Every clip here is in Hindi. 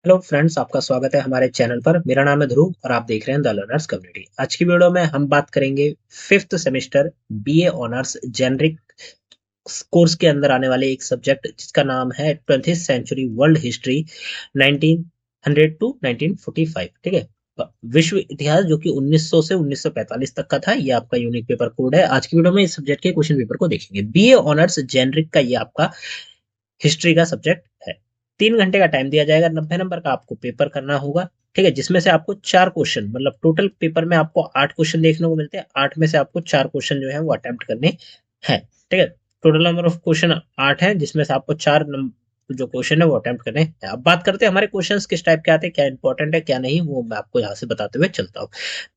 हेलो फ्रेंड्स, आपका स्वागत है हमारे चैनल पर। मेरा नाम है ध्रुव और आप देख रहे हैं द लर्नर्स कम्युनिटी। आज की वीडियो में हम बात करेंगे fifth semester BA honours generic course के अंदर आने वाले एक सब्जेक्ट जिसका नाम है 20th century world history 1900 to 1945। ठीक है, विश्व इतिहास जो कि 1900 से 1945 तक का था। ये आपका यूनिक पेपर कोड है। आज की वीडियो में इस सब्जेक्ट के क्वेश्चन पेपर को देखेंगे। बीए ऑनर्स जेनरिक का ये आपका हिस्ट्री का सब्जेक्ट है। 3 घंटे का टाइम दिया जाएगा। 90 नंबर का आपको पेपर करना होगा। ठीक है, जिसमें से आपको 4 क्वेश्चन, मतलब टोटल पेपर में आपको 8 क्वेश्चन देखने को मिलते हैं। 8 में से आपको 4 क्वेश्चन जो है वो अटेम्प्ट करने हैं। ठीक है, टोटल नंबर ऑफ क्वेश्चन 8 है, जिसमें से आपको 4 जो क्वेश्चन है वो अटेम्प्ट करने हैं। अब बात करते हैं हमारे क्वेश्चंस किस टाइप के आते हैं, क्या इंपॉर्टेंट है क्या नहीं, वो मैं आपको यहाँ से बताते हुए चलता हूँ।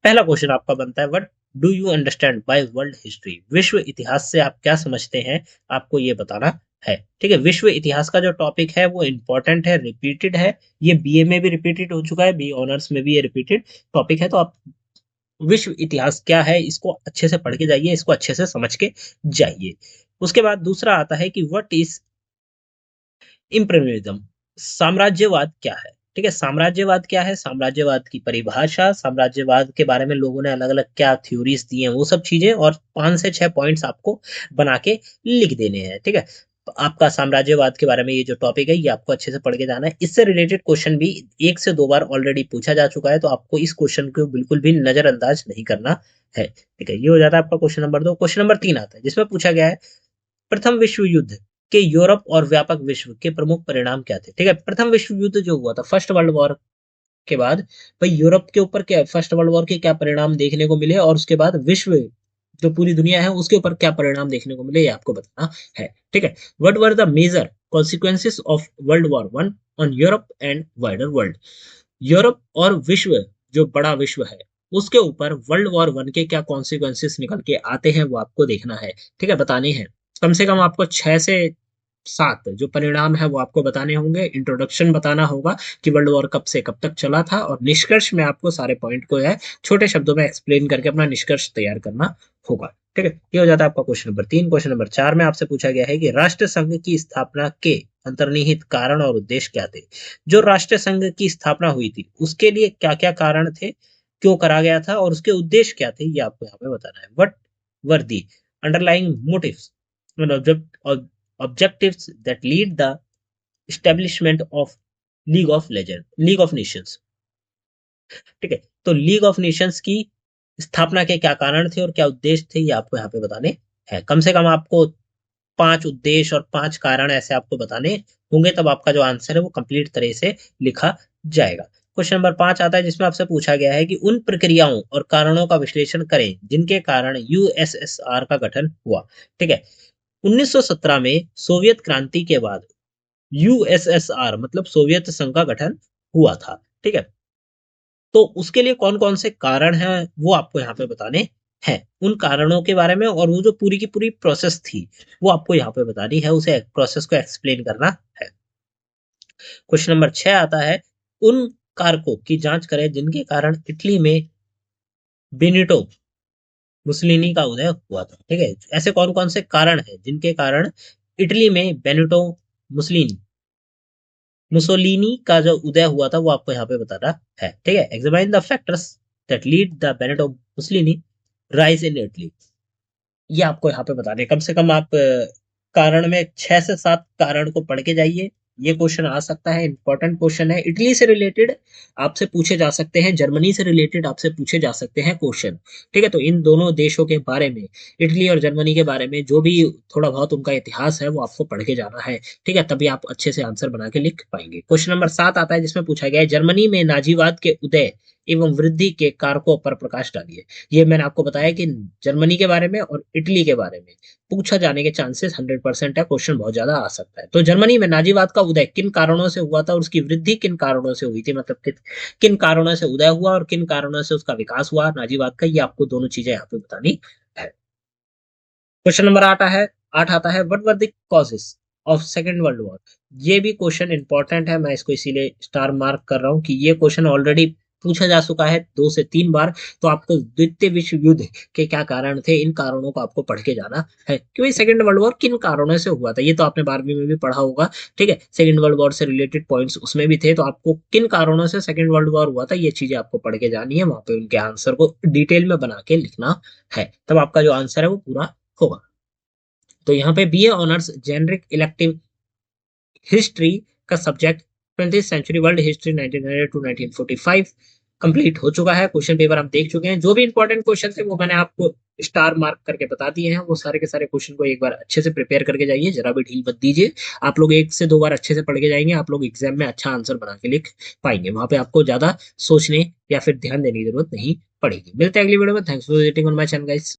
पहला क्वेश्चन आपका बनता है, what do you understand by world history? विश्व इतिहास से आप क्या समझते हैं, आपको ये बताना है। ठीक है, विश्व इतिहास का जो टॉपिक है वो इंपॉर्टेंट है, रिपीटेड है। ये बीए में भी रिपीटेड हो चुका है, बी ऑनर्स में भी ये रिपीटेड टॉपिक है। तो आप विश्व इतिहास क्या है इसको अच्छे से पढ़ के जाइए, इसको अच्छे से समझ के जाइए। उसके बाद दूसरा आता है कि व्हाट इज इम्प्रीमियलिज्म? साम्राज्यवाद क्या है? ठीक है, साम्राज्यवाद क्या है, साम्राज्यवाद की परिभाषा, साम्राज्यवाद के बारे में लोगों ने अलग अलग क्या थ्योरीज दी हैं, वो सब चीजें, और 5 से 6 पॉइंट्स आपको बना के लिख देने हैं। ठीक है, तो आपका साम्राज्यवाद के बारे में ये जो टॉपिक है ये आपको अच्छे से पढ़ के जाना है। इससे रिलेटेड क्वेश्चन भी 1 से 2 बार ऑलरेडी पूछा जा चुका है, तो आपको इस क्वेश्चन को बिल्कुल भी नजरअंदाज नहीं करना है। ठीक है, ये हो जाता है आपका क्वेश्चन नंबर 2। क्वेश्चन नंबर 3 आता है, जिसमें पूछा गया है प्रथम विश्व युद्ध के यूरोप और व्यापक विश्व के प्रमुख परिणाम क्या थे? ठीक है, प्रथम विश्व युद्ध जो हुआ था फर्स्ट वर्ल्ड वॉर के बाद, भाई यूरोप के ऊपर क्या, फर्स्ट वर्ल्ड वॉर के क्या परिणाम देखने को मिले, और उसके बाद विश्व जो पूरी दुनिया है उसके ऊपर क्या परिणाम देखने को मिले, ये आपको बताना है। ठीक है, what were the major consequences of world war one on Europe and wider world? Europe और विश्व, जो बड़ा विश्व है, उसके ऊपर वर्ल्ड वॉर वन के क्या कॉन्सिक्वेंसेस निकल के आते हैं वो आपको देखना है। ठीक है, बताने हैं। कम से कम आपको 6 से 7 जो परिणाम है वो आपको बताने होंगे। इंट्रोडक्शन बताना होगा कि वर्ल्ड वॉर कब से कब तक चला था, और निष्कर्ष में आपको सारे पॉइंट को है छोटे शब्दों में एक्सप्लेन करके अपना निष्कर्ष तैयार करना होगा। ठीक है, ये हो जाता है आपका क्वेश्चन नंबर 3। क्वेश्चन नंबर 4 में आपसे पूछा गया है कि राष्ट्र संघ की स्थापना के अंतर्निहित कारण और उद्देश्य क्या थे? जो राष्ट्र संघ की स्थापना हुई थी उसके लिए क्या क्या कारण थे, क्यों करा गया था, और उसके उद्देश्य क्या थे, ये आपको यहाँ पे बताना है। What were the underlying motives and objectives that lead the establishment of League of Nations? ठीक है, तो लीग ऑफ नेशंस की स्थापना के क्या कारण थे और क्या उद्देश्य थे, ये आपको यहाँ पे बताने हैं। कम से कम आपको 5 उद्देश्य और 5 कारण ऐसे आपको बताने होंगे, तब आपका जो आंसर है वो कंप्लीट तरह से लिखा जाएगा। क्वेश्चन नंबर 5 आता है, जिसमें आपसे पूछा गया है कि उन प्रक्रियाओं और कारणों का विश्लेषण करें जिनके कारण यूएसएसआर का गठन हुआ। ठीक है, 1917 में सोवियत क्रांति के बाद यूएसएसआर मतलब सोवियत संघ का गठन हुआ था। ठीक है, तो उसके लिए कौन कौन से कारण हैं वो आपको यहाँ पे बताने हैं। उन कारणों के बारे में, और वो जो पूरी की पूरी प्रोसेस थी वो आपको यहाँ पे बतानी है, उसे प्रोसेस को एक्सप्लेन करना है। क्वेश्चन नंबर 6 आता है, उन कारकों की जांच करें जिनके कारण इटली में बेनिटो मुसलिनी का उदय हुआ था। ठीक है, ऐसे कौन कौन से कारण हैं जिनके कारण इटली में बेनिटो मुसलिनी मुसोलिनी का जो उदय हुआ था वो आपको यहाँ पे बताना है। ठीक है, examine the factors that lead the Benito Mussolini rise in Italy, ये आपको यहाँ पे बताने। कम से कम आप कारण में 6 से 7 कारण को पढ़ के जाइए। ये क्वेश्चन आ सकता है, इंपॉर्टेंट क्वेश्चन है। इटली से रिलेटेड आपसे पूछे जा सकते हैं, जर्मनी से रिलेटेड आपसे पूछे जा सकते हैं क्वेश्चन। ठीक है, तो इन दोनों देशों के बारे में, इटली और जर्मनी के बारे में जो भी थोड़ा बहुत उनका इतिहास है वो आपको पढ़ के जाना है। ठीक है, तभी आप अच्छे से आंसर बना के लिख पाएंगे। क्वेश्चन नंबर 7 आता है, जिसमें पूछा गया है जर्मनी में नाजीवाद के उदय एवं वृद्धि के कारकों पर प्रकाश डालिए। ये मैंने आपको बताया कि जर्मनी के बारे में और इटली के बारे में पूछा जाने के चांसेस 100% है, क्वेश्चन बहुत ज्यादा आ सकता है। तो जर्मनी में नाजीवाद का उदय किन कारणों से हुआ था और उसकी वृद्धि किन कारणों से हुई थी, मतलब किन कारणों से उदय हुआ और किन कारणों से उसका विकास हुआ नाजीवाद का, ये आपको दोनों चीजें यहाँ पे बतानी है। क्वेश्चन नंबर 8 आता है, what were the causes of second world war? ये भी क्वेश्चन इंपॉर्टेंट है, मैं इसको इसीलिए स्टार मार्क कर रहा हूँ कि ये क्वेश्चन ऑलरेडी पूछा जा चुका है 2 से 3 बार। तो आपको द्वितीय विश्व युद्ध के क्या कारण थे, इन कारणों को आपको पढ़ के जाना है कि भाई सेकंड वर्ल्ड वॉर किन कारणों से हुआ था। ये तो आपने 12वीं में भी पढ़ा होगा, ठीक है। सेकंड वर्ल्ड वॉर से रिलेटेड पॉइंट्स उसमें भी थे, तो आपको किन कारणों से सेकंड वर्ल्ड वॉर हुआ था ये चीजें आपको पढ़ के जानी है, वहां पे उनके आंसर को डिटेल में बना के लिखना है, तब आपका जो आंसर है वो पूरा होगा। तो यहाँ पे BA honours generic elective history का subject 20th century world history 1900 to 1945 complete हो चुका है। क्वेश्चन पेपर हम देख चुके हैं, जो भी इंपॉर्टेंट क्वेश्चन थे वो मैंने आपको स्टार मार्क करके बता दिए हैं। वो सारे के सारे क्वेश्चन को एक बार अच्छे से प्रिपेयर करके जाइए, जरा भी ढील मत दीजिए। आप लोग 1 से 2 बार अच्छे से पढ़ के जाएंगे, आप लोग एग्जाम में अच्छा आंसर बना के लिख पाएंगे। वहां पे आपको ज्यादा सोचने या फिर ध्यान देने की जरूरत नहीं पड़ेगी। मिलते हैं अगली वीडियो में। Thanks for visiting on my channel guys.